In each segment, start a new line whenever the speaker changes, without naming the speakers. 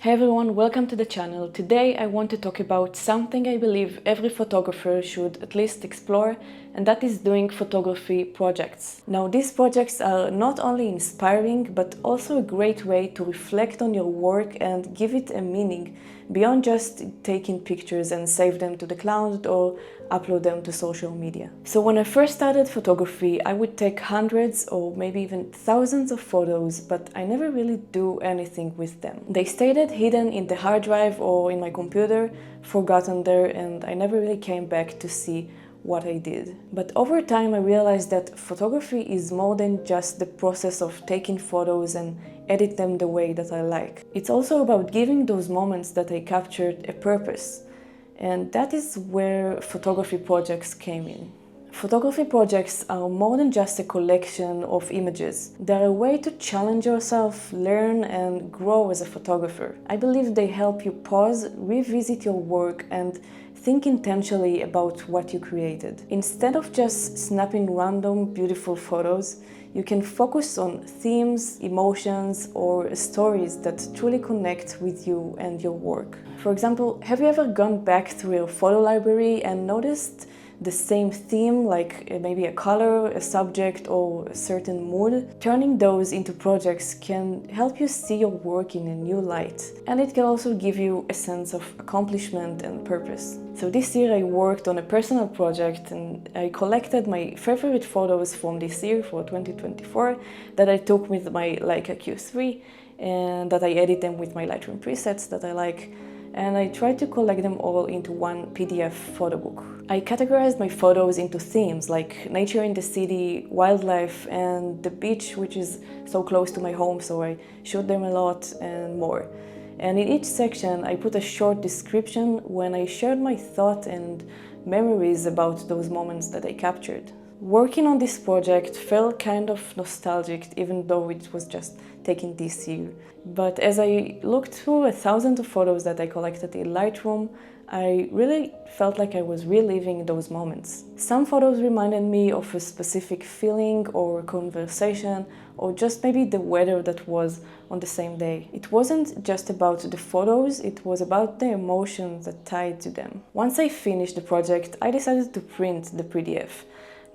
Hey everyone, welcome to the channel. Today I want to talk about something I believe every photographer should at least explore, and that is doing photography projects. Now, these projects are not only inspiring, but also a great way to reflect on your work and give it a meaning beyond just taking pictures and save them to the cloud or upload them to social media. So when I first started photography, I would take hundreds or maybe even thousands of photos, but I never really do anything with them. They stayed hidden in the hard drive or in my computer, forgotten there, and I never really came back to see what I did. But over time I realized that photography is more than just the process of taking photos and edit them the way that I like. It's also about giving those moments that I captured a purpose. And that is where photography projects came in. Photography projects are more than just a collection of images. They're a way to challenge yourself, learn, and grow as a photographer. I believe they help you pause, revisit your work, and think intentionally about what you created. Instead of just snapping random, beautiful photos, you can focus on themes, emotions, or stories that truly connect with you and your work. For example, have you ever gone back through your photo library and noticed the same theme, like maybe a color, a subject, or a certain mood? Turning those into projects can help you see your work in a new light, and it can also give you a sense of accomplishment and purpose. So this year I worked on a personal project and I collected my favorite photos from this year, for 2024, that I took with my Leica Q3 and that I edit them with my Lightroom presets that I like. And I tried to collect them all into one PDF photo book. I categorized my photos into themes like nature in the city, wildlife, and the beach, which is so close to my home, so I shoot them a lot, and more. And in each section I put a short description when I shared my thought and memories about those moments that I captured. Working on this project felt kind of nostalgic, even though it was just taken this year. But as I looked through 1,000 of photos that I collected in Lightroom, I really felt like I was reliving those moments. Some photos reminded me of a specific feeling or conversation, or just maybe the weather that was on the same day. It wasn't just about the photos, it was about the emotions that tied to them. Once I finished the project, I decided to print the PDF.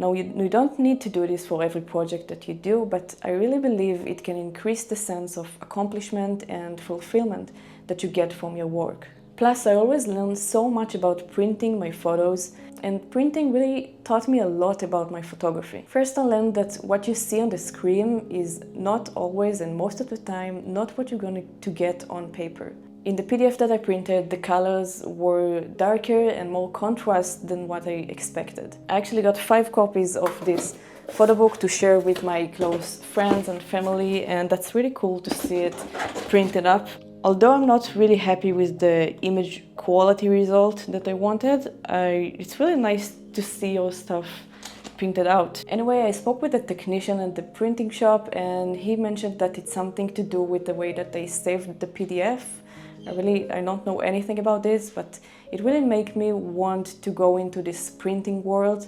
Now, you don't need to do this for every project that you do, but I really believe it can increase the sense of accomplishment and fulfillment that you get from your work. Plus, I always learned so much about printing my photos, and printing really taught me a lot about my photography. First, I learned that what you see on the screen is not always, and most of the time, not what you're going to get on paper. In the PDF that I printed, the colors were darker and more contrast than what I expected. I actually got 5 copies of this photo book to share with my close friends and family, and that's really cool to see it printed up. Although I'm not really happy with the image quality result that I wanted, it's really nice to see your stuff printed out. Anyway, I spoke with the technician at the printing shop, and he mentioned that it's something to do with the way that they saved the PDF. I don't know anything about this, but it really made me want to go into this printing world,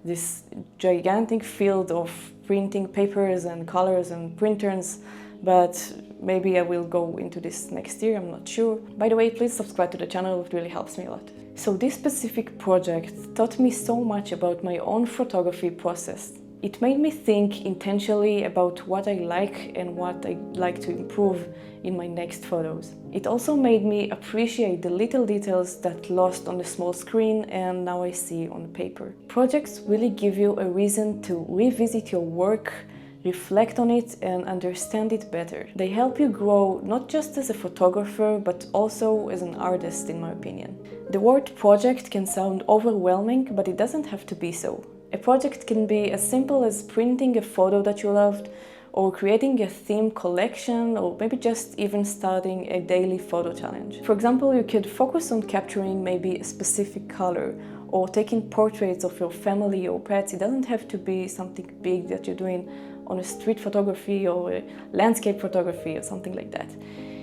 this gigantic field of printing papers and colors and printers, but maybe I will go into this next year, I'm not sure. By the way, please subscribe to the channel, it really helps me a lot. So this specific project taught me so much about my own photography process. It made me think intentionally about what I like and what I like to improve in my next photos. It also made me appreciate the little details that lost on the small screen and now I see on paper. Projects really give you a reason to revisit your work, reflect on it, and understand it better. They help you grow not just as a photographer, but also as an artist, in my opinion. The word project can sound overwhelming, but it doesn't have to be so. A project can be as simple as printing a photo that you loved, or creating a theme collection, or maybe just even starting a daily photo challenge. For example, you could focus on capturing maybe a specific color, or taking portraits of your family or pets. It doesn't have to be something big that you're doing on a street photography or a landscape photography or something like that.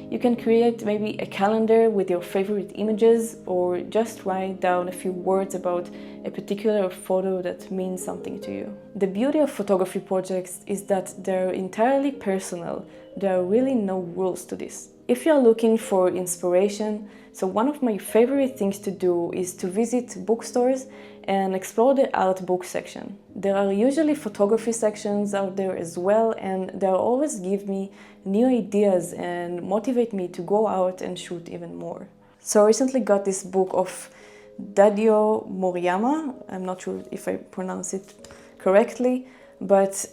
You can create maybe a calendar with your favorite images, or just write down a few words about a particular photo that means something to you. The beauty of photography projects is that they're entirely personal. There are really no rules to this. If you're looking for inspiration, so one of my favorite things to do is to visit bookstores and explore the art book section. There are usually photography sections out there as well, and they always give me new ideas and motivate me to go out and shoot even more. So I recently got this book of Dadio Moriyama. I'm not sure if I pronounce it correctly, but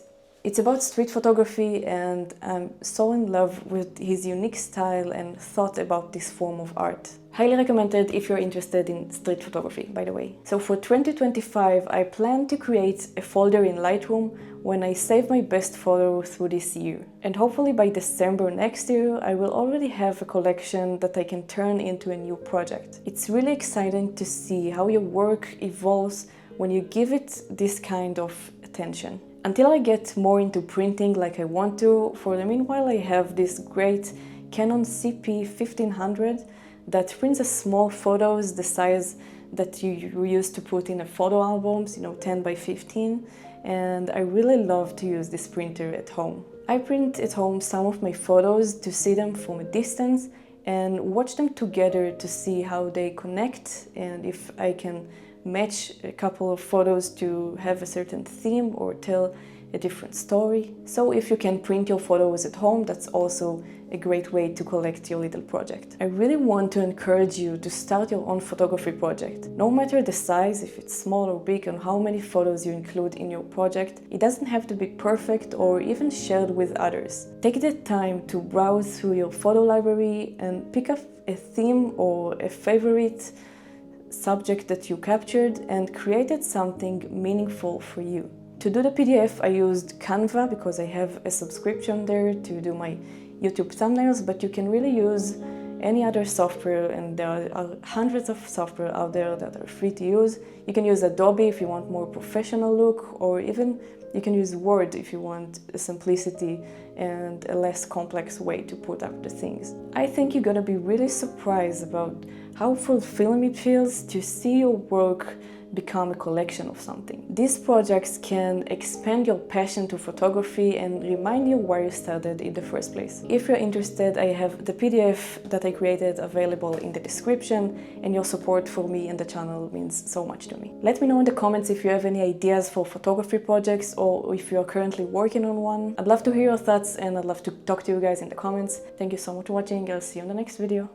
it's about street photography, and I'm so in love with his unique style and thought about this form of art. Highly recommended if you're interested in street photography, by the way. So for 2025, I plan to create a folder in Lightroom when I save my best photo through this year. And hopefully by December next year, I will already have a collection that I can turn into a new project. It's really exciting to see how your work evolves when you give it this kind of attention. Until I get more into printing like I want to, for the meanwhile I have this great Canon CP1500 that prints a small photos the size that you used to put in a photo albums, 10 by 15, and I really love to use this printer at home. I print at home some of my photos to see them from a distance and watch them together to see how they connect and if I can match a couple of photos to have a certain theme or tell a different story. So if you can print your photos at home, that's also a great way to collect your little project. I really want to encourage you to start your own photography project. No matter the size, if it's small or big, and how many photos you include in your project, it doesn't have to be perfect or even shared with others. Take the time to browse through your photo library and pick up a theme or a favorite subject that you captured and created something meaningful for you. To do the PDF, I used Canva because I have a subscription there to do my YouTube thumbnails, but you can really use any other software, and there are hundreds of software out there that are free to use. You can use Adobe if you want more professional look, or even you can use Word if you want a simplicity and a less complex way to put up the things. I think you're gonna be really surprised about how fulfilling it feels to see your work become a collection of something. These projects can expand your passion to photography and remind you why you started in the first place. If you're interested, I have the PDF that I created available in the description, and your support for me and the channel means so much to me. Let me know in the comments if you have any ideas for photography projects or if you're currently working on one. I'd love to hear your thoughts and I'd love to talk to you guys in the comments. Thank you so much for watching. I'll see you in the next video.